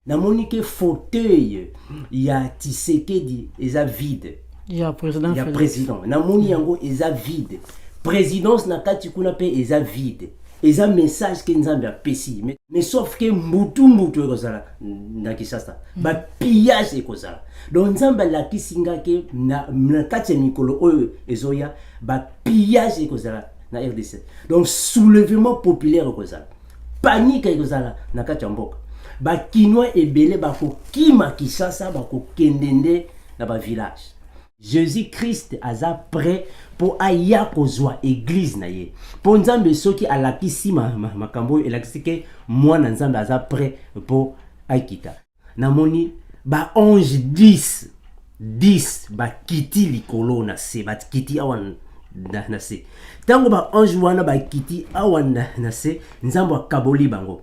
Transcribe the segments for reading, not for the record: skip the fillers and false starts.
namoni ke fauteuil ya Tshisekedi eza vide. Ya président. Ya président. Namoni yango eza vide. Présidence na kati kuna pe eza vide. Eza message que nzambe apesi. Mais sauf que mbutu ekozala na Kinshasa. Ba pillage ekozala. Donc nzambe lakisi nga ke na kati ya mikolo oyo ezoya ba pillage ekozala na RDC. Donc soulèvement populaire ekozala. Panique ekozala na kati ya mboka. Ba Kinois ebele bakokima Kinshasa bakokendende na ba village. Jésus-Christ aza prêt pour aya kozwa église na ye. Pour nzambe soki alakisi makambo elakisi ke mwana nzambe aza prêt pour akita. Namoni ba 11 10 ba kiti likolo na se ba kiti awan na se. Tango ba ange wana ba kiti awan na se nzambe akaboli bango.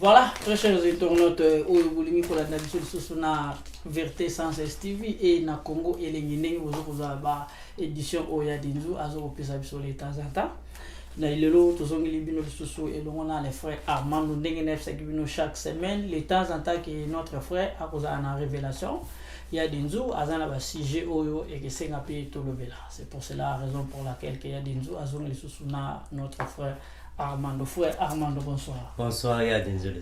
Voilà, très chers internautes, aujourd'hui pour la nation sur la vérité sans TV et na Congo et les Guinéens vous avez édition Oya Dinzu azo pesa biso les temps en temps. Na ilelo to zongi libino susu et l'on a les frères Armando Ndengenef Sekibino chaque semaine les temps en temps que notre frère a cause en révélation. Il y a Dinzu azana ba sujet oyo et que c'est ngapi to lobela. C'est pour cela la raison pour laquelle il y a Dinzu azongi les susu na notre frère Armando. Frère Armando, bonsoir. Bonsoir, ya désolé.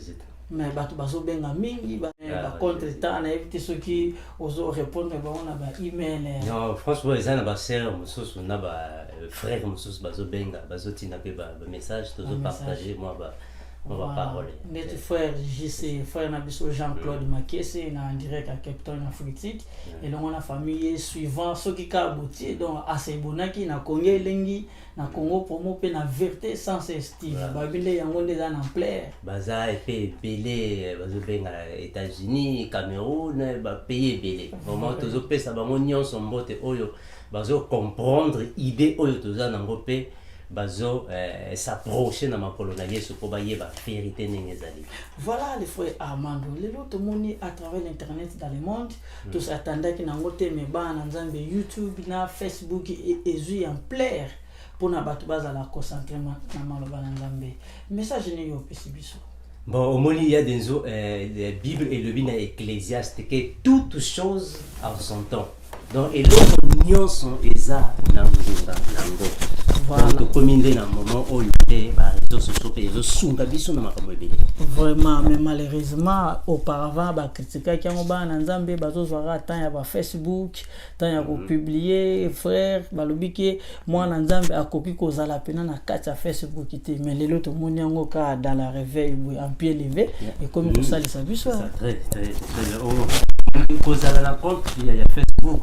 Mais batu bazo benga mingi ba contre temps na éviter ceux qui osent répondre ba on a ba email. Non, franchement ils ont ba sœur mususu na ba frère mususu bazo benga bazo tina pe ba message toujours partager moi ba on va parler. Notre frère JC frère Nabiso Jean-Claude Makese na en direct à Cape Town Afrique et donc on a famille suivant ceux qui kaboti donc assez bonaki na Congo lengi na Congo promo pe na vérité sans style ba bile yango ndeza na plaire baza et belé bazo benga États-Unis Cameroun ba pays belé vraiment toujours pe ça ba monyon son mbote oyo bazo comprendre idée oyo toza na ngope bazo s'approcher na makolo na Yesu pour ba yeba vérité nengezali. Voilà les frères Armando les autres moni à travers l'internet dans le monde tous attendent que na ngote me ba na nzambe YouTube na Facebook et ezu en plaire pour na batu baza la concentrer na maloba na nzambe message ni yo pesi biso. Bon au moni il y a des la Bible et le bina Ecclésiaste que toutes choses en son temps. Donc et l'autre nyonso eza na ngunga nango. Donc commune na moment où il ba réseaux sociaux et réseaux sunga biso na makambo ebele. Vraiment mais malheureusement auparavant ba critiquer ki ngo ba na nzambe bazo zwara temps ya ba Facebook temps ya ko publier frère balobi ke moi na nzambe akoki ko zala pena na kati ya Facebook ité mais lelo to moni ngo ka dans la réveil en pied levé et comme tout ça les biso. Très ko zala na compte ya Facebook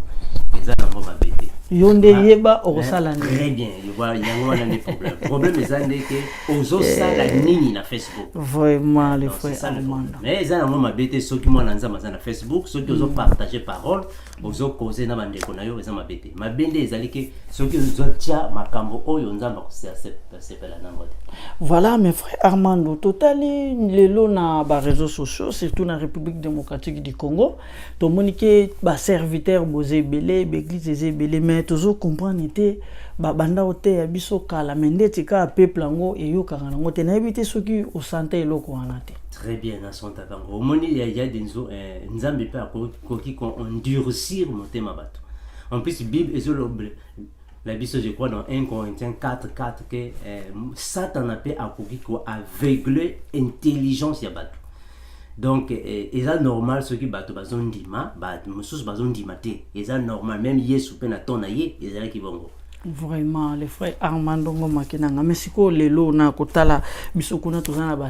eza na mo mabete. Yonde yeba okosala ni. Très bien, il y a des problèmes. Problème c'est que ozo sala nini na Facebook. Vraiment les frères Armando. Mais eza na mo mabete soki mwana nzamba na Facebook, soki ozo partager parole, ozo causer na bandeko na yo eza mabete. Mabende ezali ke soki ozo tia makambo oyo nzamba ko sepela na ngote. Voilà mes frères Armando, totali lelo na ba réseaux sociaux surtout na République démocratique du Congo, to monike ba serviteur bozebele, l'église ezebele mais toujours comprendre était ba banda ote ya biso kala mendeti ka peuple ngo et yo kanga ngo te na ebité soki o santé eloko wana te. Très bien na son takango. Omoni il y a des nzambe pe akoki ko endurcir motema bato. En plus Bible ezoloble la biso je crois dans 1 Corinthiens 4:4 que Satan a pe akoki ko aveugler intelligence ya bato. Donc eza normal ceux qui bato bazondima ba mususu bazondima te eza normal même Yesu pe na tona ye ezala ki bongo. Vraiment les frères Armando ngoma kenanga mais siko lelo na kotala biso kuna tozana ba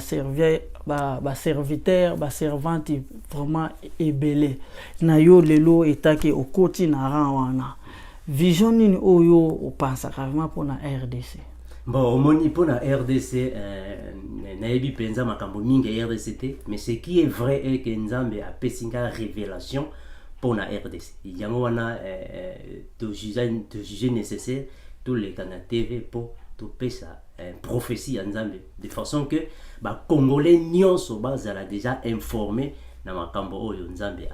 serviteur ba servante vraiment ebele na yo lelo etake okoti na ran wana vision nini oyo opensa vraiment pour na RDC. Bon, au moni pour la RDC, naebi penza makambo mingi RDC, mais ce qui est vrai est que Nzambe a pesinga révélation pour la RDC. Il y a de juger nécessaire tous les canaux TV pour topesa prophétie ya nzambe de façon que Congolais nyonso bazala déjà informé na makambo oyo nzambe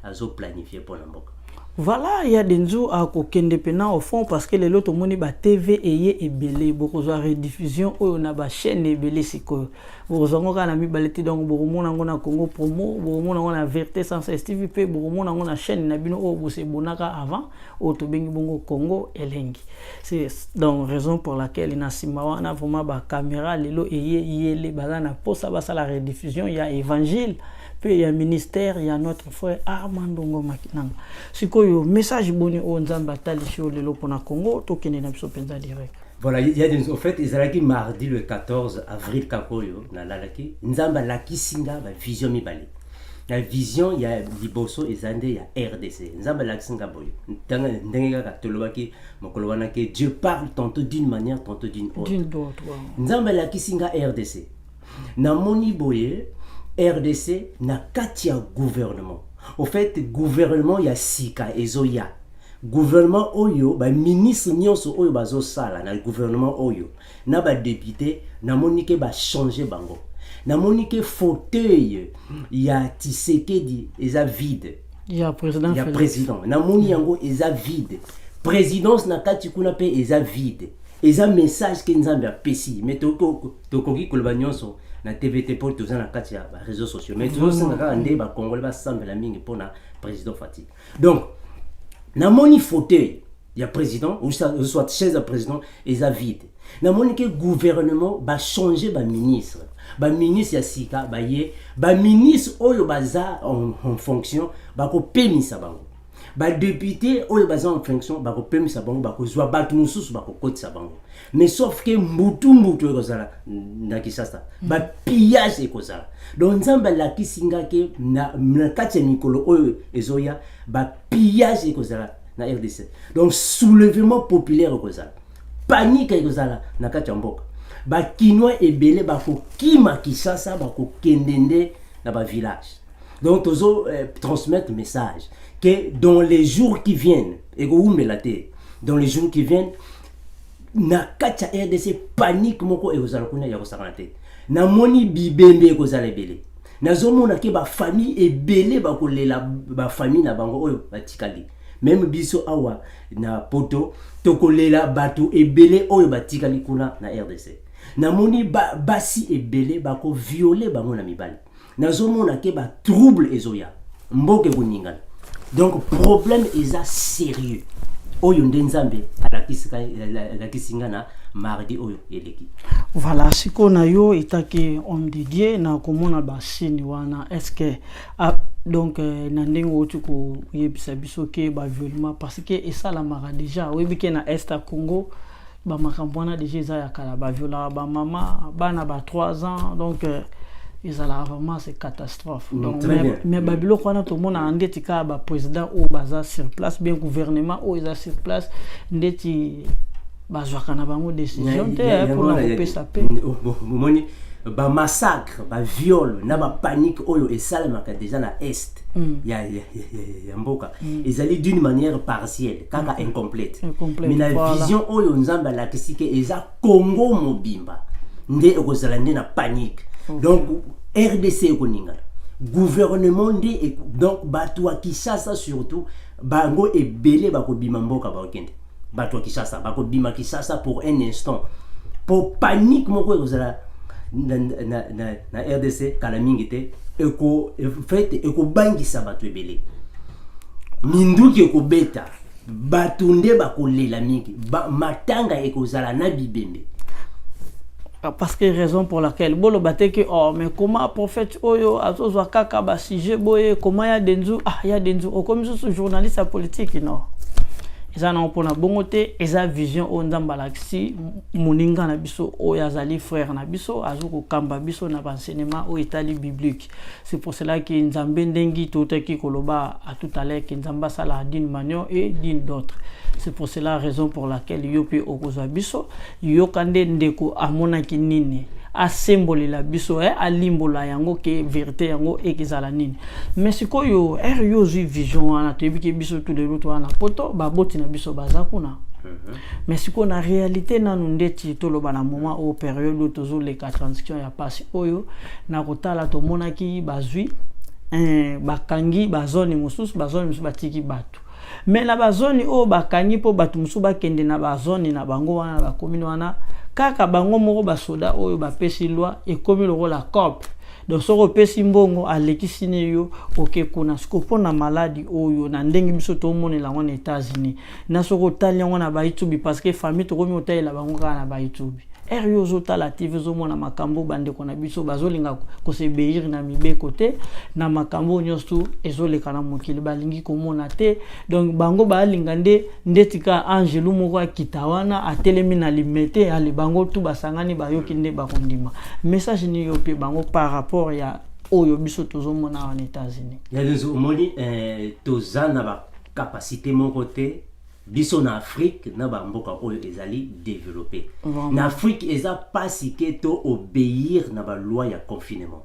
azo planifier pour la mboka. Voilà, il y a des jours à kokende pena au fond parce que les autres moni ba TV eye ebele beaucoup de rediffusion ou on a ba chaîne ebele siko. Bozongo kana mi baleti donc beaucoup mona ngona Congo promo, beaucoup mona ngona Vérité sans STV pe beaucoup mona ngona chaîne na bino o bose bonaka avant o to bengi bongo Congo elengi. C'est donc raison pour laquelle ina simawana vraiment ba caméra lelo eye yele bazana posa basa la rediffusion il y a évangile. Puis il y a ministère, il y a notre frère Armando Ngoma Kinanga. Si koyo message boni o nzamba tali sur le lopona Congo, to kene na biso penza direct. Voilà, il y a des, en fait, ils mardi le 14 avril kakoyo na lalaki nzamba laki singa ba vision mibale. La vision il y a liboso ezande il y a RDC. Nzamba laki singa boyo. Tanga ndenge ka tolobaki mokolo wana ke Dieu parle tantôt d'une manière tantôt d'une autre. D'une autre. Nzamba laki singa RDC. Na moni boye RDC na katia gouvernement. Au fait, gouvernement ya sika ezoya. Gouvernement oyo ba ministre nyonso oyo bazo sala na gouvernement oyo. Na ba député na monike ba changer bango. Na monike fauteuil ya Tshisekedi eza vide. Ya président. Ya président. Na moni yango eza vide. Présidence na kati kuna pe eza vide. Eza message ke nzambe apesi. Mais tokoki koloba nyonso na TVT pour tous na kati ya réseaux sociaux. Mais tous na ka ndé ba congolais ba sambela mingi pona président Fati. Donc na moni fauteuil ya président ou soit chaise de président eza vide. Na moni ke gouvernement ba changer ba ministre. Ba ministre ya sika ba ye ba ministre oyo baza en fonction ba ko pemisa bango. Ba député oyo baza en fonction ba ko pemisa bango ba ko zwa batu mususu ba ko kotisa bango. Mais sauf que mbutu ekozala na Kinshasa ba pillage ekozala. Donc nzamba la kisinga ke na kati ya mikolo oyo ezoya ba pillage ekozala na RDC. Donc soulèvement populaire ekozala. Panique ekozala na kati ya mboka. Ba kinois ebele ba ko kima Kinshasa ba ko kendende na ba village. Donc tozo transmettre message que dans les jours qui viennent dans les jours qui viennent na kacha RDC panique moko ekozala kuna ya kosakana te. Na moni bibembe ekozala ebele. Na zomona ke ba famille ebele ba kolela ba famille na bango oyo batikali. Même biso awa na poto tokolela bato ebele oyo batikali kuna na RDC. Na moni basi ebele ba ko violer bango na mibali. Na zomona ke ba trouble ezoya. Mboke kuningana. Donc problème est sérieux. Oyo ndenzambe la kisinga na mardi oyo eleki. Voilà, siko na yo itaki homme de Dieu na komona basini wana est-ce que donc na ndenge otu ko yebisa biso ke ba violement parce que esala mara déjà webike na est Congo ba makambwana déjà za ya kala ba viola ba mama bana ba 3 ans donc ils allaient vraiment c'est catastrophe. Donc mais babilo kwana tout le monde a ndeti ka ba président ou baza sur place bien gouvernement ou ils a sur place ndeti bazwa kana bango décision te pour la pesa pe moni ba massacre ba viol na ba panique oyo esalemaka déjà na est ya mboka ils allaient d'une manière partielle kaka incomplète mais la vision oyo nzamba la kisike eza Congo mobimba nde ekozala nde na panique. Donc RDC koningana gouvernement ndi donc bato wa Kinshasa surtout bango ebele bakobima mboka bakende bato wa Kinshasa bakobima Kinshasa pour un instant pour panique moko ekozala na RDC kala mingi te eko fait eko bangisa bato ebele minduki eko beta bato nde bakolela mingi matanga ekozala na bibembe. Parce que raison pour laquelle bolo baté que oh mais comment prophète oyo azozwa kaka ba sujet boye comment ya denzu ya denzu o comme ce journaliste politique non ils en ont pour na bongote eza vision o ndamba laksi muninga na biso o yazali frère na biso azuko kamba biso na enseignement o itali biblique. C'est pour cela que nzambe ndengi totaki koloba à tout à l'heure que nzamba sala d'une manière et d'une d'autre. C'est pour cela raison pour laquelle yopi okozwa biso yokande ndeko amona kinini a symbole la biso a limbola yango ke vérité yango ekizala nini. Mais sikoyo yo vision wana tebiki biso tout de l'autre wana poto ba boti na biso bazakuna mais sikoyo na réalité nanu ndeti toloba na moment au période oyo tozoleka transition ya pasi oyo na kotala tomonaki bazwi bakangi bazone mosusu batiki bato mais na bazone oyo bakangi mpo bato mosusu bakende na bazone na bango wana bakomini wana kaka bango moko basoda oyo bapesi loi ekomi lokola COP. Donc soko pesi mbongo alekisi ne yo oke kuna siko pona maladi oyo na ndenge biso to monela ngona États-Unis na soko tali yango na ba YouTube parce que famille to komi otayela bango kana na ba YouTube yo zota la TV zo mona makambo bande kona biso bazolinga ko se beir na mibe côté na makambo nyosu ezoleka na mokili balingi komona te donc bango balinga ndetika Angelo moko akitawana atelemi na limete ali bango tu basangani bayoki nde bakondima message ni yo pe bango par rapport ya oyo biso tozomona en États-Unis ya lezo moni tozana ba capacité mon côté biso na Afrique na ba mboka oyo ezali développé na Afrique eza pasi ke to obéir na ba loi ya confinement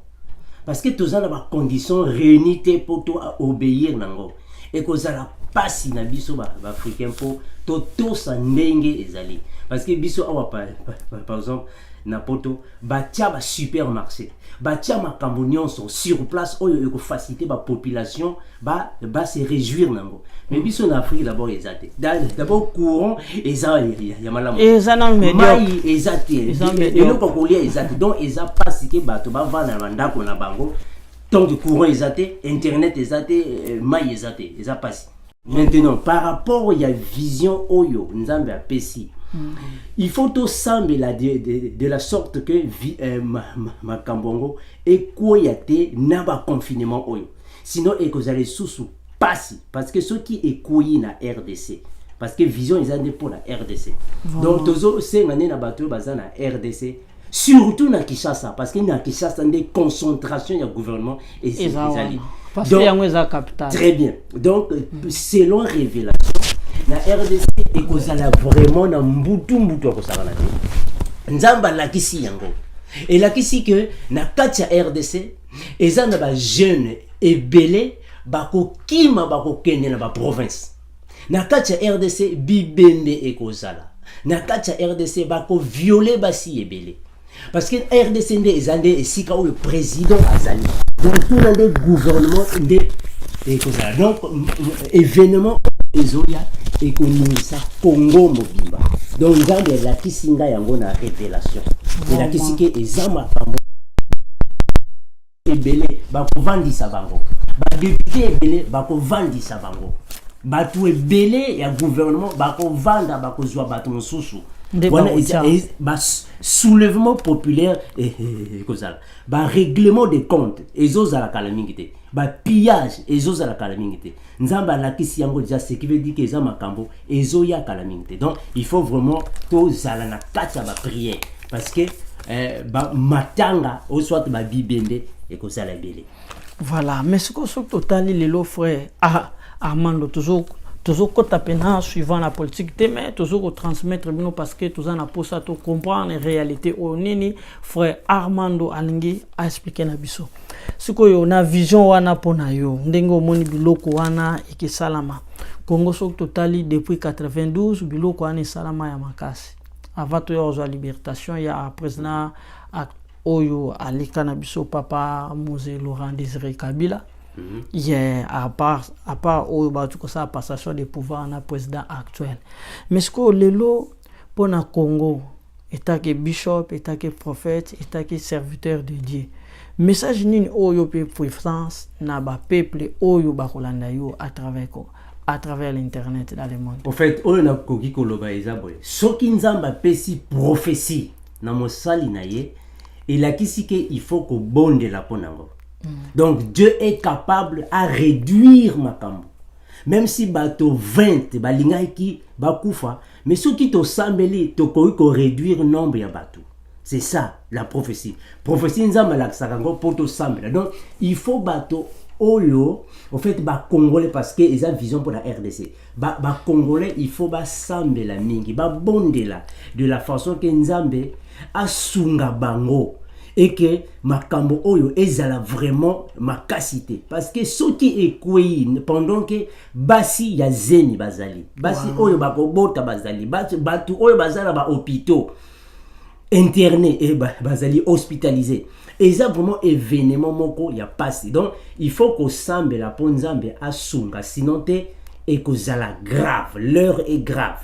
parce que tozana ba conditions réunies te pour to obéir nango et kozala pasi na biso ba africain po to sa ndenge ezali parce que biso awa par exemple na poto batia ba supermarché batia makambo nyonso sur place oyo eko faciliter ba population ba se réjouir nango mais biso na Afrique d'abord ezate d'abord courant eza ya malamu ezana mai ezate eloko kolia ezate donc eza pasi ke bato ba vana na ndako na bango tant de courant ezate internet ezate mai ezate eza pasi maintenant par rapport ya vision oyo nzambe apesi il faut tout sembler de la sorte que makambongo ekoyate na ba confinement oyo sinon ekozale susu pasi parce que ceux qui ekoyi na RDC parce que vision ezande pour la RDC donc tozo sengane na bato baza na RDC surtout na Kinshasa parce que na Kinshasa des concentration ya gouvernement et ezali parce que yango eza capital très bien donc selon révélation na RDC ekozala vraiment na mbutu akosala te nzamba lakisi yango et lakisi que na kati ya RDC eza na ba jeune ebele bakokima bakokende na ba province na kati ya RDC bibende ekozala na kati ya RDC bako violer basi ebele parce que RDC nde ezande esika où le président azali donc tout le gouvernement nde ekozala donc événement ezoya ekonisa Congo mobimba donc nzambe lakisi nga yango na révélation elakisi ke eza makambo ebele bakovandisa bango badepute ebele bakovandisa bango bato ebele ya gouvernement bakovanda bakozwa bato mosusu voilà soulèvement populaire ekozala règlement de compte ezozala kala mingi te pillage ezozala kala mingi te nzamba lakisi yango déjà ce qui veut dire que eza makambo ezoya kala mingi te donc il faut vraiment tozala na kati ya prière parce que matanga au soit bibende ekozala ebele voilà mais ce que totali lelo frère Armando toujours kota pena suivant la politique mais toujours transmettre bino parce que tous en a pour ça to comprendre en réalité au nini frère Armando alingi a expliquer na biso siko yo na vision wana pona yo ndenge omoni biloko wana ekisalama Congo sok totali depuis 92 biloko wana salama ya makasi avant to yo za libertation ya président oyo alika na biso papa Mose Laurent Désiré Kabila. Yeah, à part au ça passation de pouvoir na président actuel mais ce que lelo pour na Congo état que bishop état que prophète état que serviteur de Dieu message nini oyo pe puissance na ba peuple oyo ba kolanda yo à travers l'internet dans le monde en fait oyo na koki koloba ezaboye soki nzamba pesi prophétie na mosali na ye elakisi ke il faut ko bonde la ponango. Donc Dieu est capable à réduire makambo. Même si bato 20 balingaki bakufa, mais ceux qui to sambeli to ko réduire nombre ya bato. C'est ça la prophétie. Prophétie nzamba la sakango pour to sambela. Donc il faut bato oyo en fait ba congolais parce que ils ont vision pour la RDC. Ba congolais il faut ba sambela mingi, ba bondela de la façon que nzambe asunga bango. et que makambo oyo ezala vraiment makasité parce que ce qui est quoi pendant que basi ya zeni bazali basi oyo bakobota bazali batu oyo bazala ba hôpitaux interné et bazali hospitalisé et ça vraiment événement moko ya passé donc il faut qu'on semble la ponzambe asunga sinon te et que ça la grave l'heure est grave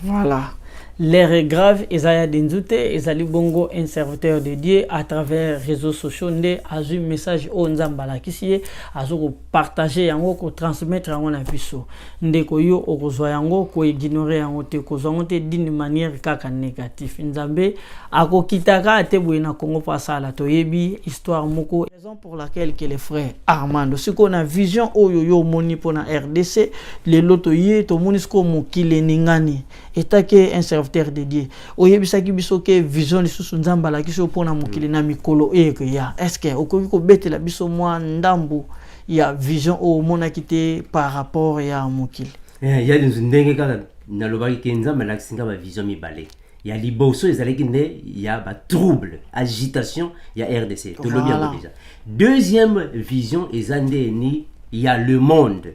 voilà. L'heure est grave, Isaiah Denzute, Isali Bongo, un serviteur de Dieu à travers les réseaux sociaux, a un message au Nzambala qui s'y est, a partager yango, ko transmettre yango na biso. Ndeko yo okozwa yango, ko ignorer yango te, ko zongote d'une manière kaka négative. Nzambe, ako kitaka ate bouena Congo pasala, to yebi, histoire moko. Raison pour laquelle que les frères Armando, si qu'on a vision o yo moni pour na RDC, les loto ye, to monisko mokile ningani, eta ke un serviteur de Dieu. Oyebisaki biso ke vision lisusu nzambala kiso pona mokili na mikolo eke ya. Est-ce que okoki ko betela biso mwa ndambu ya vision o mona kité par rapport ya mokili? Ya ndenge kaka nalobaki ke nzambala kisinga ba vision mibale. Ya liboso ezalaki nde ya ba trouble, agitation ya RDC. To lobi yango déjà. Deuxième vision ezande ni ya le monde.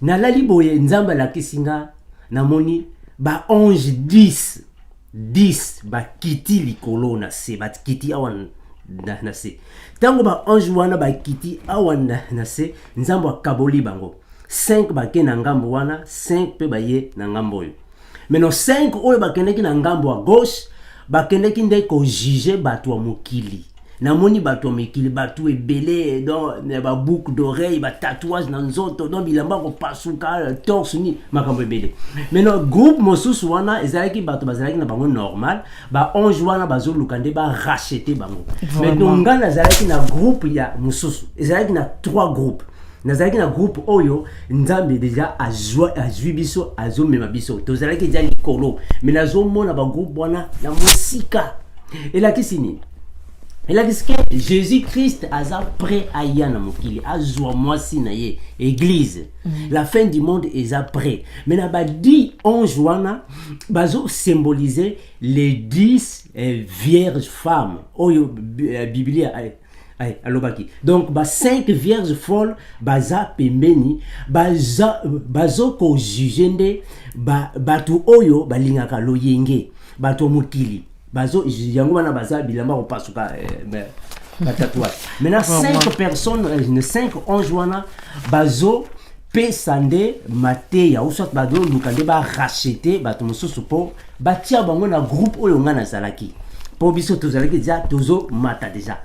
Na la liboye nzambala kisinga namoni ba 11 10 ba kiti likolo na se ba kiti awan na se tango ba 11 wana ba kiti awan na se nzambo akaboli bango 5 ba ke na ngambo wana 5 pe ba ye na ngambo yo maintenant 5 oyo ba kendeki na ngambo a gauche ba kendeki nde ko juger bato wa mokili na moni bato mekili bato ebele dans ba boucle d'oreille ba tatouage na nzoto donc bilamba ko pasuka torse ni makambo ebele maintenant groupe mosusu wana ezalaki bato bazalaki na bango normal ba 11 wana bazoluka nde ba racheter bango maintenant ngana zalaki na groupe ya mosusu ezalaki na 3 groupes nazalaki na groupe oyo nzambe déjà azwi biso azomema biso tozalaki déjà likolo mais nazomona ba groupe wana na mosika elakisi nini et là, qu'est-ce que Jésus-Christ a prêt à Yana Mokili, à Zouamoisi Naye, Église. La fin du monde est prêt. Mais n'a pas dit en Joana, bazo symboliser les 10 vierges femmes. Oyo Biblia alobaki. Donc, 5 vierges folles, baza pembeni, bazo ko jugende, batu oyo balingaka loyenge, batu mokili. Bazo yango wana baza bilamba ko pasuka tatouage. Maintenant 5 personnes 5 11 wana bazo pesande mateya ou soit bazo lukande ba racheter bato mosusu po batia bango na groupe oyo ngana zalaki. Po biso tozalaki déjà tozo mata déjà.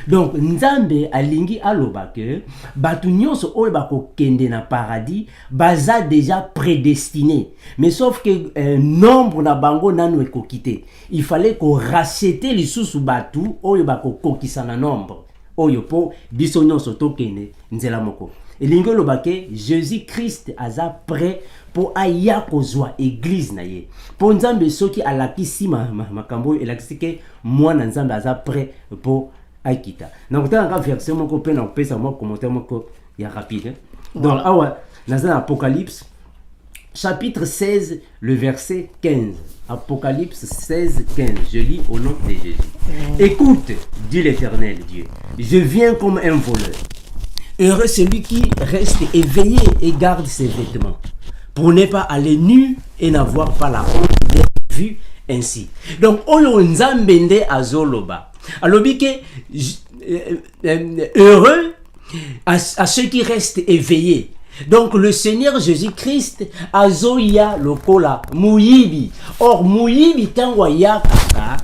Donc nzambe alingi aloba que batu nyonso oyo bako kende na paradis baza déjà prédestiné mais sauf que nombre na bango nanu ekokite il fallait qu'on racheter les sous batu oyo bako kokisa na nombre oyo po biso nyonso tokende nzela moko elingi aloba que Jésus-Christ aza prêt pour aya kozwa église na ye po nzambe soki alakisi makambo elakisi ke mwana nzambe aza prêt pour Aikita. Donc, dans un verset, mon copain, on peut savoir commentaire il y a rapide. Donc, dans un Apocalypse, chapitre 16, le verset 15. Apocalypse 16, 15. Je lis au nom de Jésus. Écoute, dit l'Éternel Dieu, je viens comme un voleur. Heureux celui qui reste éveillé et garde ses vêtements, pour ne pas aller nu et n'avoir pas la honte d'être vu ainsi. Donc, oyo nzambende azoloba. Alors, heureux à ceux qui restent éveillés. Donc, le Seigneur Jésus-Christ, azoya lokola muyibi. Or, muyibi tangwa ya kaka,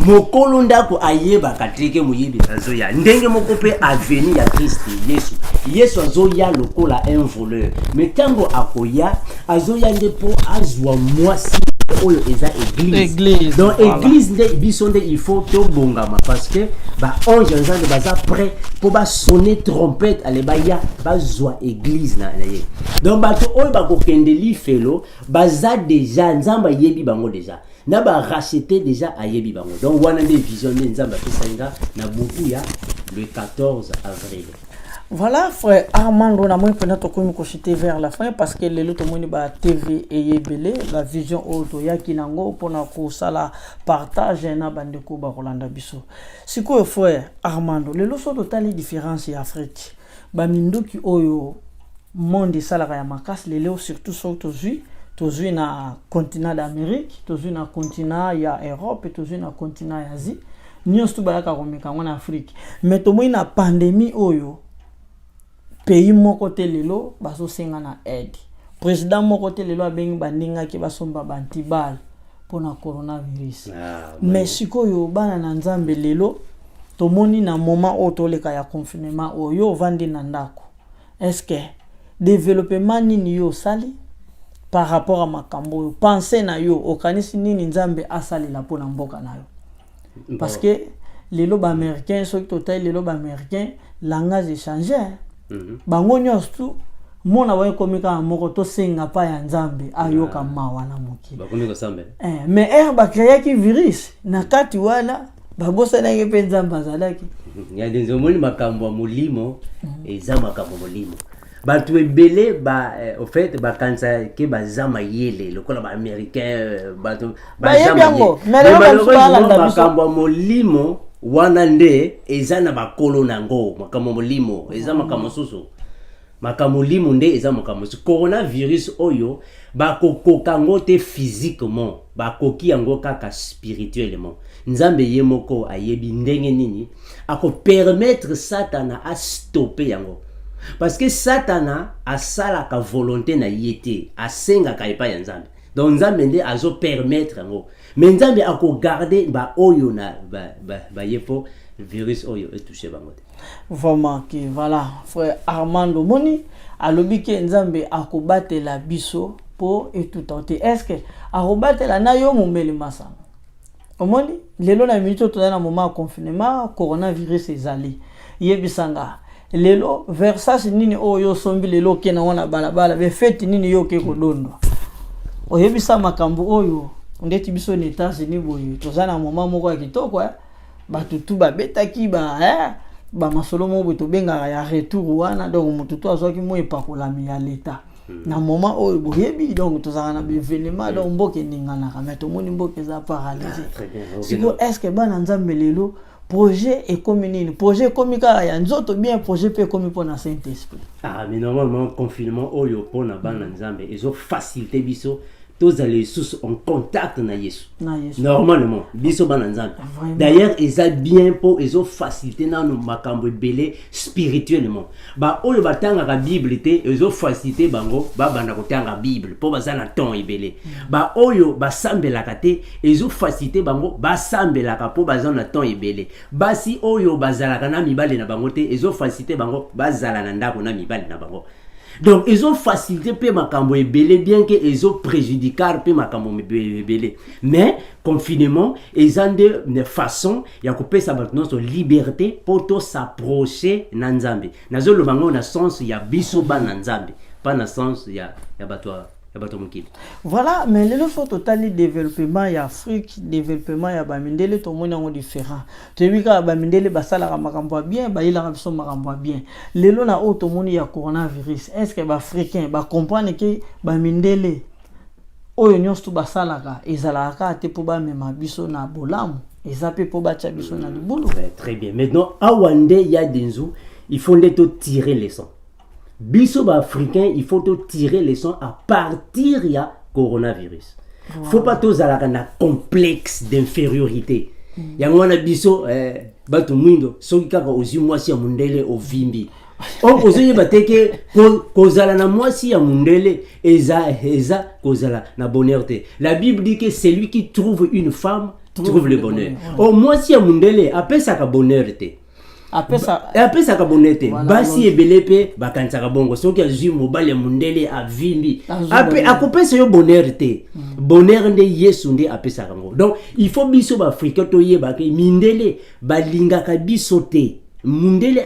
mokolo ndako ayeba katrike muyibi azoya. Ndenge moko pe aveni ya Christ Yesu. Yesu azoya lokola un voleur. Mais tango akoya, azoya ndepo azwa mwasi. Oyo eza église. Donc voilà. Église nde bisonde il faut to bongama parce que ba ange nzambe baza prêt pour ba sonner trompette ale ba ya bazwa église na ye. Donc bato oyo ba ko kendeli felo baza déjà nzamba yebi bango déjà. Na ba racheter déjà ayebi bango. Donc wana nde vision nde nzamba pesanga na buku ya le 14 avril. Voilà, frère Armando, on a moins peut-être qu'on chuter vers la fin parce que les autres monde ba TV et belé la vision auto ya kinango pour na ko sala partage na bande ko ba Rolanda biso. Siko frère Armando, les loso totali différence ya Afrique. Ba minduki oyo monde sala ya makas lelo surtout sur tozui na continent d'Amérique, tozui na continent ya Europe, tozui na continent ya Asie. Nyonso balaka komeka en Afrique. Mais tomo na pandémie oyo pays moko te lelo baso senga na aide. Président moko te lelo abengi bandinga ki basomba bantibal pona coronavirus. Mais sikoyo bana na nzambe lelo tomoni na moment o toleka ya confinement oyo vandi na ndako. Est-ce que développement nini yo sali par rapport à makambo yo pensez na yo okanisi nini nzambe asali la pona mboka na yo? Parce que les lobes américains sont total les lobes américains langage échangé. Bango nyonso mona wa komika moko to senga pa ya nzambe ayoka mawa na moki. Bakomika sambe. Mais ba créer ki virus na kati wala babosa na ngepe nzamba zalaki. Ya denzo moni makambo mulimo eza makambo mulimo. Batu ebele au fait ba kansa ke bazama yele lokola ba américain batu bazama. Mais makambo mulimo wana nde eza na bakolo nango makambo mulimo eza makambo susu makambo mulimo nde eza makambo susu coronavirus oyo bakokoka ngo te physiquement bakoki yango kaka spirituellement nzambe ye moko ayebi ndenge nini ako permettre satana a stopper yango parce que satana asala ka volonté na yete asenga ka epa ya nzambe donc nzambe nde azo permettre yango mais nzambe ako garder ba oyo na ba yepo virus oyo etouché bango. Vraiment que voilà frère Armando moni alobi ke nzambe ako batela biso po etutante. Est-ce que akobatela na yo momeli masanga omoni lelo na minute to na moment confinement coronavirus ezali yebisanga lelo versage nini oyo sombi lelo ke na wana balabala be feti nini yo ke kodondwa oyebisa makambo oyo ndeti biso ni États-Unis boye tozana moment moko ya kitoko batutu babetaki ba masolo moko to benga ya retour wana donc mututu azwaki mo epakolami ya leta na moment oyo boyebi donc tozana na événement donc mboke ningana mais to moni mboke za paralysé. Siko est-ce que bana nzambe lelo projet et communine projet komika ya nzoto bien projet pe komi pona Saint-Esprit. Mais normalement confinement oyo pona bana nzambe ezo faciliter biso tous les sous en contact na Yesu. Normalement biso bana nzambe d'ailleurs eza bien pour ezo faciliter na no makambo belé spirituellement ba oyo batanga ka bible te ezo faciliter bango ba banda kotanga bible po bazana ton ebele ba oyo basambelaka te ezo faciliter bango basambelaka po bazana ton ebele basi oyo bazalaka na mibale na bango te ezo faciliter bango bazala na ndako na mibale na bango. Donc ils ont facilité pe makambo ebele bien que ils ont préjudicar pe makambo ebele mais confinement ils ont de façon ya kopesa maintenant son liberté pour to s'approcher na nzambe nazo lo bango na sens ya biso ba na nzambe pas na sens ya bato mukili. Voilà, mais le faut total développement ya Afrique développement ya bamindele to mona ngo différent to bika bamindele basala makambo bien ba ila biso makambo bien lelo na auto moni ya coronavirus est-ce que ba africain ba comprendre que bamindele oyo nyonso basala ka ezala ka te po ba mema biso na bolamu ezape po ba tcha biso na libulu. Très bien, maintenant awande ya denzu il faut tirer les leçons. Biso ba africain il faut tirer les leçons à partir ya coronavirus. Faut pas tous ala na complexe d'infériorité. Yango wana biso bato mwindo soki kaka ozi mwasi ya mundele ovimbi. On ozoye bateke kozala na mwasi ya mundele eza kozala na bonheur te. La Bible dit que c'est lui qui trouve une femme trouve le bonheur. O mwasi ya mundele apesa ka bonheur te. Apesa ka bonete basi ebelepe bakanisa ka bongo soki azwi mobali ya mundele avimbi akopesa yo bonheur te bonheur nde Yesu nde apesa kango. Donc il faut biso ba africain to yeba ke mindele balingaka biso te mundele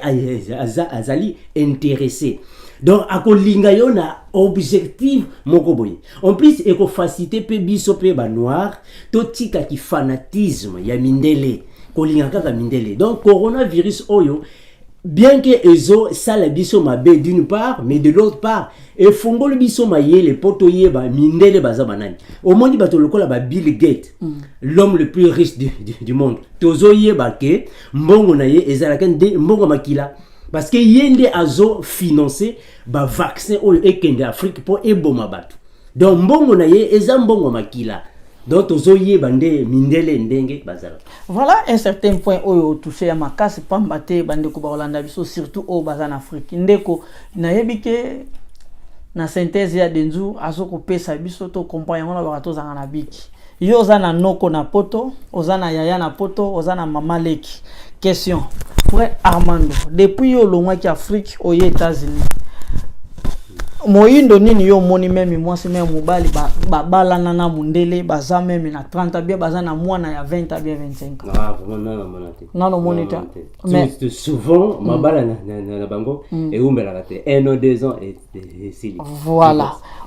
azali intéressé donc akolinga yo na objectif moko boye en plus eko facilité pe biso pe ba noir to tika ki fanatisme ya mindele kolinga kaka mindele. Donc coronavirus oyo bien que ezo sala biso mabe d'une part, mais de l'autre part, et fongo le biso maye les poto yeba mindele baza banani. Au monde bato lokola ba Bill Gates, l'homme le plus riche du monde. Tozo yeba ke mbongo na ye ezalaka nde mbongo makila parce que yende azo financer ba vaccin oyo ekende Afrique pour eboma bato. Donc mbongo na ye eza mbongo makila. Donc tozo yeba nde mindele ndenge bazala. Voilà un certain point où touché à ma casse pas mbaté bande ko ba Hollanda biso surtout au bazan Afrique ndeko na yebike na synthèse ya denzu azoko pesa biso to comprendre ngona ba to zanga na biki yo zana noko na poto ozana yaya na poto ozana mama leki question frère Armando depuis yo longwa ki Afrique aux États-Unis moyindo nini yo moni meme mwasi meme mobali bala na mundele baza meme na 30 bien baza na mwana ya 20 bien 25 ah vraiment non moniteur mais souvent mabala na bango et umbela kate 1 ou 2 ans et si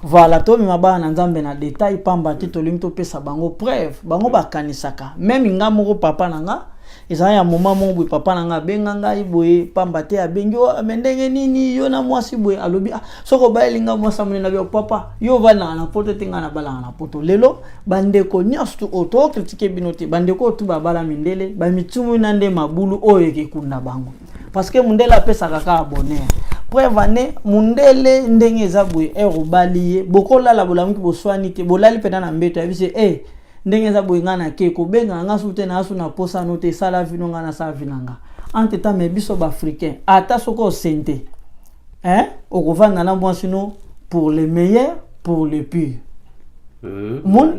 voilà to mi mabala na nzambe na détail pamba tito limto pesa bango preuve bango bakanisaka même ngamoko papa nanga ezala ya moma mongo papa nanga benga ngai boye pamba te abengi o mendenge nini yo na mwasi boye alobi soko baelinga mwasa munena byo papa yo vana na poto tenga na bala na poto lelo bandeko nyastu auto critique binote bandeko tu babala mindele ba mitumu nande mabulu oyo ke kunda bango parce que mundele apesa kaka abonné prevane mundele ndenge eza boye erobaliye bokola la bolamuki boswani te bolali pena na mbeto ya bise ndenge za boyinga na ke ko benga nga sute na asu na posa note sala vino nga na sa vinanga ante ta me biso ba africain ata soko sente okovanga na mwasino pour le meilleur pour le pire non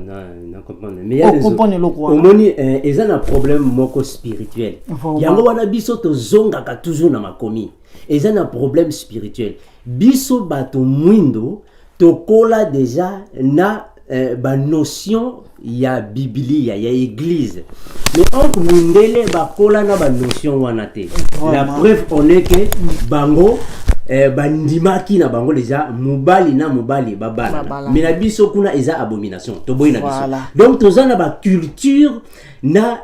comprendre mais ya comprendre loko omoni eza na problème moko spirituel yango wana biso to zonga ka toujours na makomi eza na problème spirituel biso bato mwindo to kola déjà na ba notion ya biblia ya église mais oncle mundele ba kola na ba notion wana te la preuve on est que bango bandimaki na bango déjà mobali na mobali babala mais na biso kuna eza abomination to boy na biso donc tozana ba culture na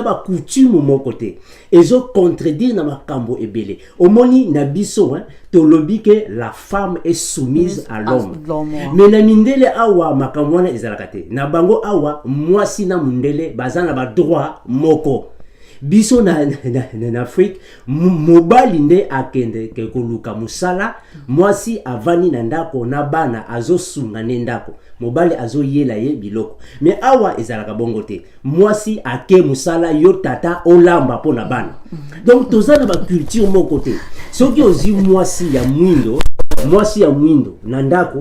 ba coutume mon côté ezo contredire na makambo ebele omoni na biso to lobi que la femme est soumise à l'homme mais na mindele awa makambo wana ezalaka te na bango awa mwasi na mundele bazana ba droit moko biso na Afrique mobali nde akende ke koluka musala mwasi avani na ndako na bana azosunga ne ndako mobali azoyela ye biloko mais awa ezalaka bongo te mwasi ake musala yo tata olamba po na bana donc tozana ba culture moko te soki ozi mwasi ya mwindo na ndako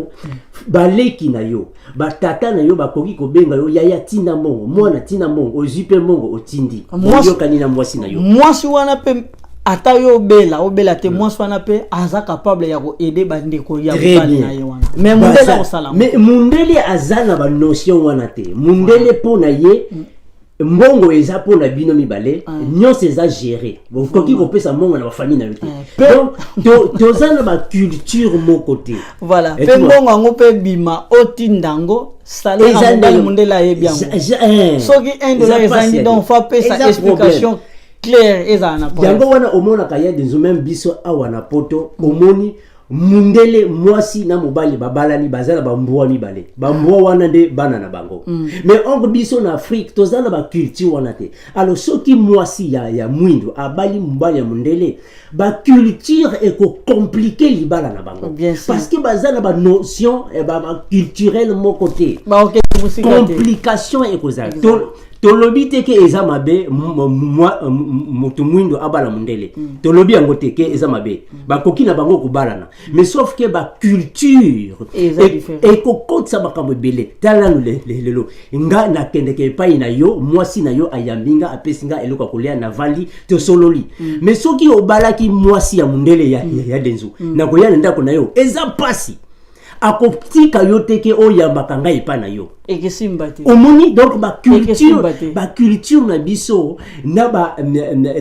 baleki na yo batata na yo bakoki kobenga yo yaya tinda mbongo mwana tinda mbongo ozipe mbongo otindi yo kanina mwasi na yo mwasi wana pe ata yo obela te mwasi wana pe aza capable ya ko aider bandeko ya bali na ye wana mais mundele osala mais mundele azana ba notion wana te mundele po na ye mbongo eza po na bino mibale nyonso eza gérer bokoki kopesa mbongo na ba famille na yo te donc tozana ba culture moko te voilà pe mbongo ngo pe bima otindango sala na mbali mundela ye bien soki $1 ezangi donc fa pesa explication claire ezana po yango wana omona kaya denzo même biso awa na poto omoni mundele mwasi na mobali babalani bazala bambwa mibale bambwa wana nde bana na bango mais onko biso na Afrique tozala ba culture wana te alors soki mwasi ya mwindo abali mobali ya mundele ba culture eko compliqué libala na bango parce que bazala ba notion ba culturelle mon côté complication eko za tolobi te ke eza mabe moto mwindo abala mundele tolobi yango te ke eza mabe bakoki na bango kubalana mais sauf que ba culture et kokotsa makambo ebele tala lelo nga na kende ke epai na yo mwasi na yo ayambinga apesinga eloko kolia na vali to sololi mais soki obalaki mwasi ya mundele ya denzu na koya ndako na yo eza pasi akotika yo teke oyambaka ngai epa na yo ekesimba te omoni donc ba culture na biso na ba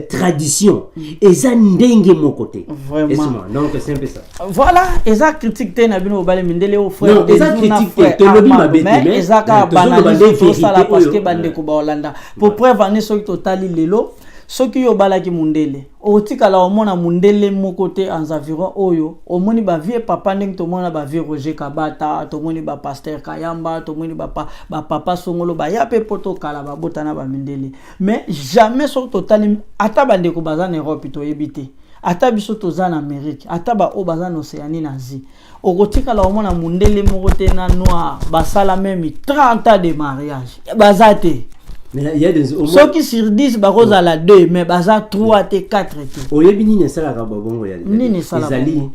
tradition eza ndenge moko te vraiment donc c'est un peu ça voilà eza critique te na bino bale mindele au frère eza critique te to lobi mabe te eza ka banaliser tout ça là parce que bande ko ba Hollanda pour preuve en soki totali lelo soki yo balaki mundele otikala omona mundele moko te en environ oyo omoni ba vie papa ndenge tomona ba vie Roger Kabata tomoni ba pasteur Kayamba tomoni ba papa Songolo ba ya pe poto kala ba botana ba mindele mais jamais sur total ata bande ko bazana Europe to yebite ata biso toza na Amérique ata ba o bazana Océanie na Asie okotikala omona mundele moko te na noir basala même 30 ans de mariage bazate. Mais il y a des ceux qui sur 10 baroza à la 2 mais baza 3 t 4 t oyebi nini sala ka babongo ya nini sala ezali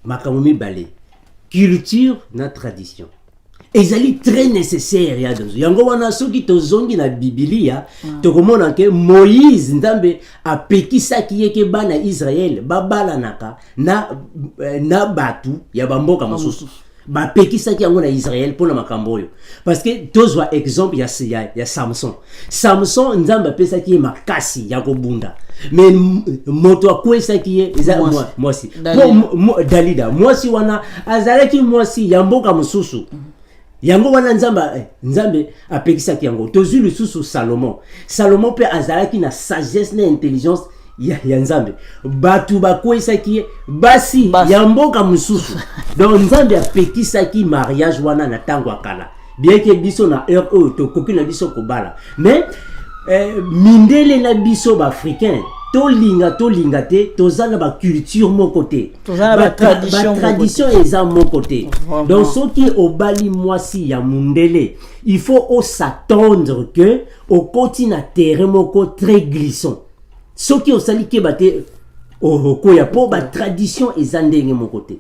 makamumi balé culture na tradition ezali très nécessaire ya dans yango wana soki tozongi na Biblia tokomona ke Moïse nzambe apekisaki yeke bana Israël babalanaka na batu ya bamboka mosusu bapekisaki yango na Israël pona makambo oyo parce que tozwa exemple ya Samson nzambe apesaki makasi ya kobunda mais moto akwesaki ye eza mwasi Dalida mwasi wana azalaki mwasi ya mboka mosusu yango wana nzambe apekisaki yango tozwi lisusu Salomon pe azalaki na sagesse na intelligence ya nzambe batu bakwesaki basi ya mboka mususu donc nzambe apekisaki mariage wana na tango akala bien que biso na heure oyo tokoki na biso kobala mais mindele na biso ba africain tolinga te tozana ba culture mon côté ba tradition eza mon côté donc soki obali mwasi ya mundele il faut s'attendre que au continent terrain moko très glissant soki osali ke bate koya po ba tradition eza ndenge mon côté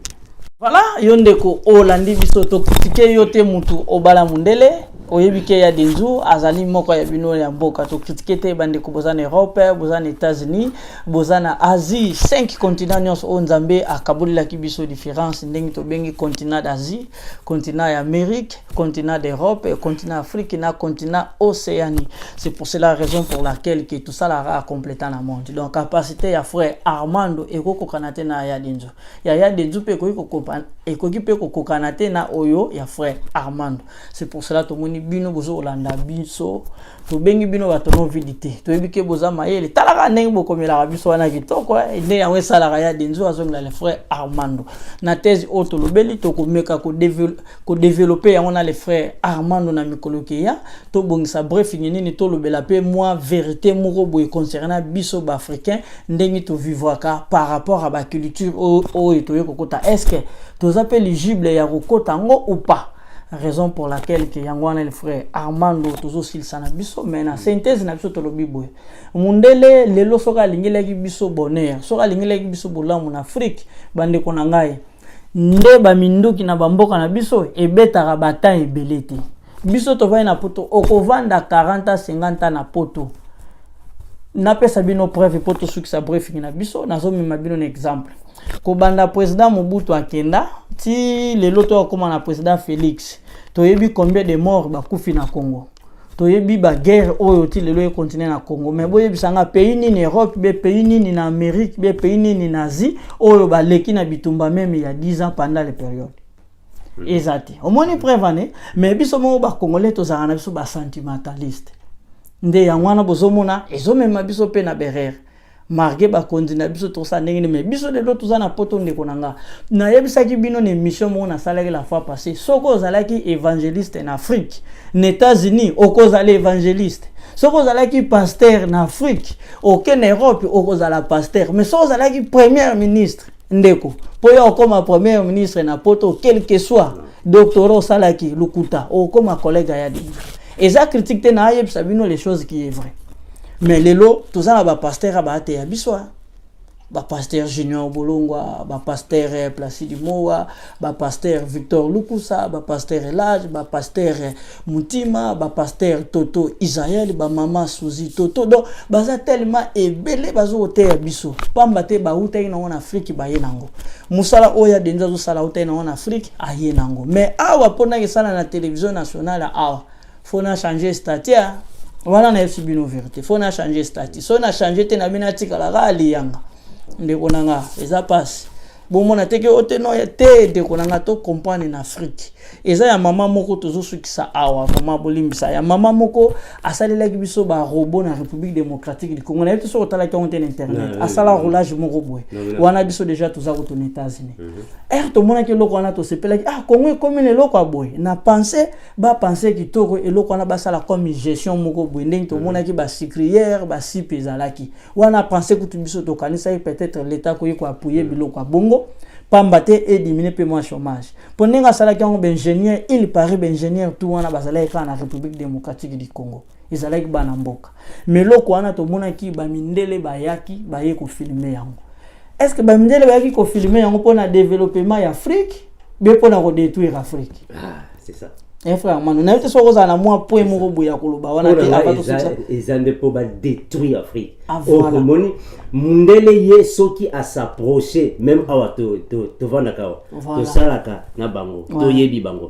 voilà yondeko olandi biso to kritike yote mutu obala mundele oyebike ya denzu azali moko ya bino ya mboka to critiquer te bande ko bozana Europe bozana États-Unis bozana Asie 5 continents nyonso o nzambe akabulila kibiso différence ndenge to bengi continent d'Asie continent d'Amérique continent d'Europe continent Afrique na continent Océanie. C'est pour cela raison pour laquelle que tout ça la compléter dans le monde. Donc capacité ya frère Armando eko kokanate na ya denzu ya denzu pe ko kokopana eko ki pe kokanate na oyo ya frère Armando. C'est pour cela to moni bino bozo olanda biso to bengi bino batono vidité to ebike boza mayele talaka ndenge bokomela biso wana kitoko ende yango esala ya denzu azongela le frère Armando na thèse auto lobeli to komeka ko développer yango na le frère Armando na mikoloki ya to bongisa bref nini to lobela pe moi vérité moko boy concernant biso ba africain ndenge to vivre par rapport à ba culture o to yekokota est-ce que to appelle éligible ya kokota ngo ou pas. Raison pour laquelle que yangwana le frère Armando toujours s'il sana biso mais na synthèse na biso to lobi boy mundele lelo soka lingela ki biso bonheur soka lingela ki biso bolamu na Afrique bande ko na ngai nde ba minduki na bamboka na biso ebetaka bata ebelete biso to vai na poto okovanda 40 50 na poto na pesa bino preuve poto suki sa bref na biso nazo mema bino na exemple ko banda président Mobutu akenda ti lelo to akoma na président Félix to yebi combien de morts ba kufi na Congo to yebi ba guerre oyo ti lelo e continuer na Congo mais boye bisanga pays ni Europe be pays ni na Amérique be pays ni na Asie oyo ba leki na bitumba même il y a 10 ans pendant les périodes ezati omoni prévané mais biso mo ba congolais to zanga na biso ba sentimentaliste nde yangwana bozomona ezomema biso pe na berere marqué ba kondina biso to sa ndenge mais biso de l'autre za na poto ndeko nanga na yebisaki bino ne mission mo na salaki la fois passée soko zalaki évangéliste en Afrique aux États-Unis oko zala évangéliste soko zalaki pasteur en Afrique aucun Europe oko zala pasteur mais soko zalaki premier ministre ndeko poyo comme premier ministre na poto quel que soit doctorat salaki lukuta o comme collègue ya di et ça critique te na yebisa bino les choses qui est vrai. Mais lelo tout ça ba pasteur ba te abiswa ba pasteur Junior Bolongwa ba pasteur Placide Mowa ba pasteur Victor Lukusa ba pasteur Elage ba pasteur Mutima ba pasteur Toto Israël ba mama Suzy Toto donc baza tellement ebele bazo te abiso pamba te ba uta ina en Afrique ba yenango musala oya denza zo sala uta ina en Afrique a yenango mais awa pona ke sala na télévision nationale awa faut na changer statut. Voilà na FCB no vérité. Faut na changer statut. So na changer te na bina tika la gali yanga. Ndeko nanga eza passe. bon mona teke oteno ya te de konanga to comprendre en Afrique eza ya mama moko tozo sukisa awa vraiment bolimbisa ya mama moko asalela ki biso ba robot na République démocratique du Congo na yeto so tala ki on internet asala roulage moko boy wana biso déjà toza ko ton États-Unis to mona ke loko wana to sepela ki Congo comme le loko boy na penser ki toko e loko wana basala comme gestion moko boy ndenge to mona ki ba sucrière ba sipe ezalaki wana penser que tu biso to kanisa peut-être l'état ko yiko appuyer biloko bongo pambate et diminuer paiement chômage pour nenga sala ki on ingénieur il paraît ingénieur tout wana basala ka na République démocratique du Congo ezalaki bana mboka mais loko wana to mona ki ba mindele bayaki baye ko filmer yango est-ce que ba mindele bayaki ko filmer yango pour na développement ya Afrique be pour na ko détruire Afrique c'est ça. Frère manu na yote soko za na moi point moko boya koloba wana te abato ça ezande po ba détruire Afrique okomoni mundele ye soki a s'approcher même awa to vanda kawa to salaka na bango to yebi bango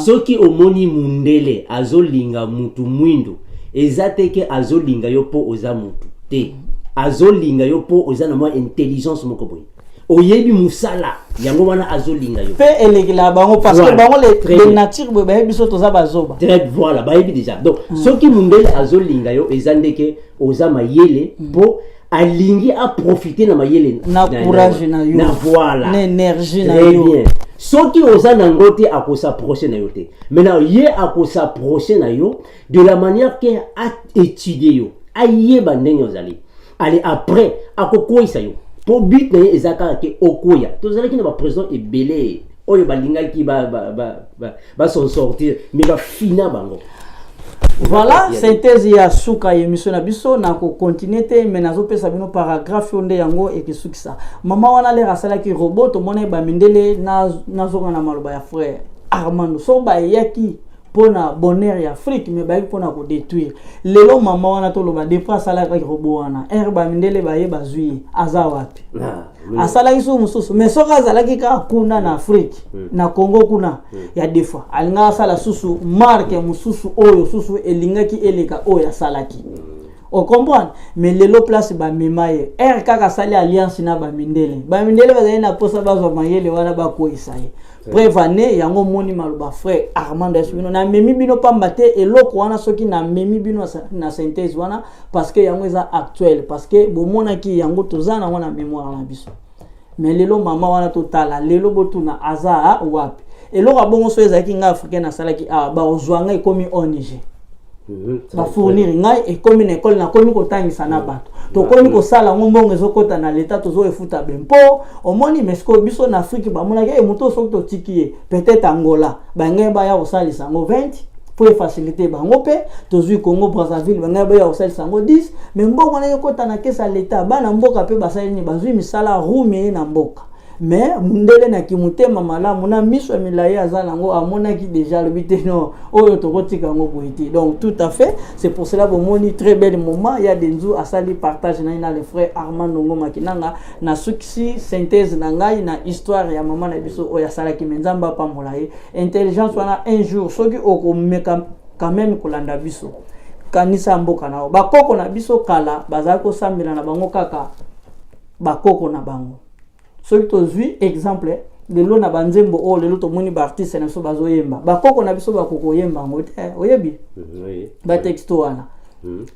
soki omoni mundele azolinga mutu mwindu ezateke azolinga yo po oza mutu te azolinga yo po oza na moi intelligence moko boy oyebi musala yango wana azolinga yo pe elekela bango parce que bango les nature be ba biso toza bazoba très voilà ba yebi déjà donc soki mundele azolinga yo ezandeke oza mayele po alingi a profiter na mayele na courage na yo na voilà na énergie na yo yo soki oza na ngote akosaprocher na yo te maintenant ye akosaprocher na yo de la manière que a étudier yo ayeba ndenge ozali allez après akokoisa yo pour but na ezaka ke okoya tozalaki na ba président ebele oyo balingaki ba son sortir mais ba fina bango. Voilà, synthèse ya suka émission na biso na ko continuer te mais nazo pesa bino paragraphe onde yango et que sukisa mama wana le rasala ki robot to mona ba mindele nazo na maloba ya frère Armando so ba yaki pona bonheur ya Afrique mais ba pona ko détruire lelo mama wana to loba depuis asala ka robot wana ba mindele ba ye bazui aza wapi asala iso mususu mais soka azala ki ka kuna na Afrique na Congo kuna ya defa alinga asala susu marque mususu oyo susu elinga ki eleka oyo asalaki o comprendre mais lelo place ba memaye kaka sali alliance na ba mindele bazali na posa bazo mayele wana ba ko isaye prévané yango moni maluba frère Armando Esbino na memi bino pambate eloko wana soki na memi bino na synthèse wana parce que yango eza actuel parce que bo mona ki yango tozana wana mémoire na biso mais lelo mama wana totala lelo botuna aza wapi eloko bongo so ezaki nga africain na salaki ba ozwanga ekomi ONG ba fournir ngai ekomi na école na komi kotangisa na bato to komi ko sala ngombongo ezokota na l'état tozo efuta bempo omoni mesko biso na Afrique ba mona ke muto soki to tikiye peut-être Angola ba ngai ba ya osalisa ngo 20 pour faciliter bango pe tozui Congo Brazzaville ba ngai ba ya osalisa ngo 10 mais mbongo na yokota na kesa l'état bana mboka pe basali ni bazui misala rume na mboka mais mundele na kimutema malamu na miso milaye azala ngo amona ki déjà le biteno oyo tokotika ngo boiti donc tout à fait c'est pour cela bomoni très bel moment il y a denzu asali partage na le frère Armando Ngoma Kinanga na suksi synthèse na ngai na histoire ya mama na biso oya sala ki menzamba pa molaye intelligence wana un jour soki okomeka quand même kolanda biso kanisa mboka na bakoko na biso kala bazako sambela na bango kaka bakoko na bango soki tozwi exemple lelo na banzembo o lelo to moni ba artiste na so bazoyemba bakoko na biso bakoko yemba ngote oyebi ba texto wana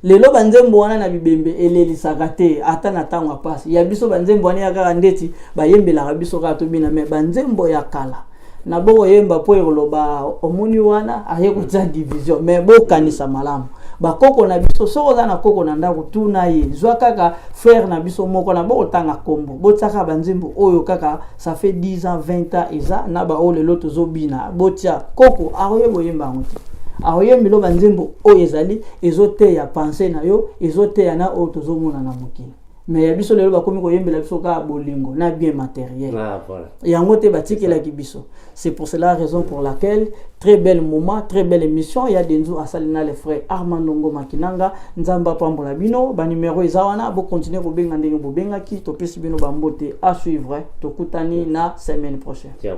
lelo banzembo wana na bibembe elelisaka te ata na tango apasi ya biso banzembo wana ya kaka ndeti bayembela biso ka to bina me banzembo ya kala na boko yemba po yoloba omoni wana aye kutsa division mais bo kanisa malamu bakoko na biso soko za na koko na ndako tuna ye zwa kaka frère na biso moko na boko tanga kombo botsaka banzembo oyo kaka ça fait 10 ans 20 ans eza na ba ole loto zobina botia koko aroye boyemba ngote aroye milo banzembo oyo ezali ezote ya pensée na yo ezote ya na oyo tozomona na mokili mais ya biso lelo bakomi koyembela biso ka bolingo na bien matériel voilà yango te batikela ki biso c'est pour cela raison pour laquelle très bel moment très belle émission ya denzu asalina les frères Armando Ngoma Kinanga nzamba pambola bino ba numéro ezawana bo continuer ko benga ndenge bo benga ki to pesi bino ba mbote à suivre to kutani na semaine prochaine. Ciao.